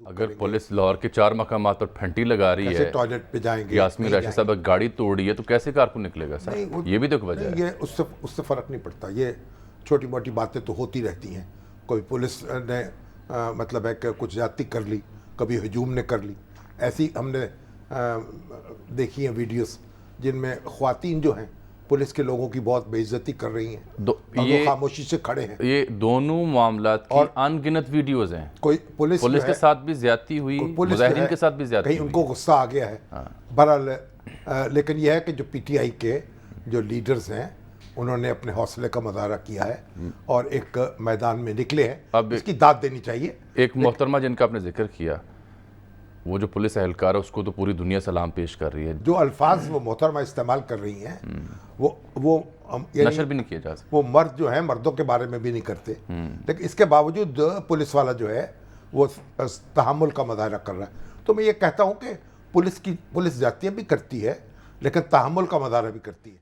اگر پولیس لاہور کے 4 مقامات پر پھنٹی لگا رہی ہے، ٹوائلٹ پہ جائیں گے، یاسمین راشد صاحب گاڑی توڑ رہی ہے، تو کیسے کارکن نکلے گا سر؟ یہ بھی تو ایک وجہ ہے۔ یہ اس سے فرق نہیں پڑتا، یہ چھوٹی موٹی باتیں تو ہوتی رہتی ہیں۔ کوئی پولیس نے مطلب ہے کہ کچھ زیادتی کر لی، کبھی ہجوم نے کر لی، ایسی ہم نے دیکھی ہیں ویڈیوز جن میں خواتین جو ہیں پولیس کے لوگوں کی بہت بے عزتی کر رہی ہیں اور وہ خاموشی سے کھڑے ہیں۔ یہ دونوں معاملات کی ان گنت ویڈیوز ہیں۔ کوئی پولیس کے ساتھ بھی زیادتی ہوئی، مظاہرین کے ساتھ بھی زیادتی ہوئی، کہیں ان کو غصہ آ گیا ہے۔ بہرحال لیکن یہ ہے کہ جو پی ٹی آئی کے جو لیڈرز ہیں انہوں نے اپنے حوصلے کا مظاہرہ کیا ہے اور ایک میدان میں نکلے ہیں، اب اس کی داد دینی چاہیے۔ ایک محترمہ جن کا آپ نے ذکر کیا، وہ جو پولیس اہلکار ہے اس کو تو پوری دنیا سلام پیش کر رہی ہے۔ جو الفاظ وہ محترمہ استعمال کر رہی ہیں وہ نشر بھی نہیں کیا جا سکتا۔ وہ مرد جو ہیں مردوں کے بارے میں بھی نہیں کرتے، لیکن اس کے باوجود پولیس والا جو ہے وہ تحمل کا مظاہرہ کر رہا ہے۔ تو میں یہ کہتا ہوں کہ پولیس زیادتیاں بھی کرتی ہے لیکن تحمل کا مظاہرہ بھی کرتی ہے۔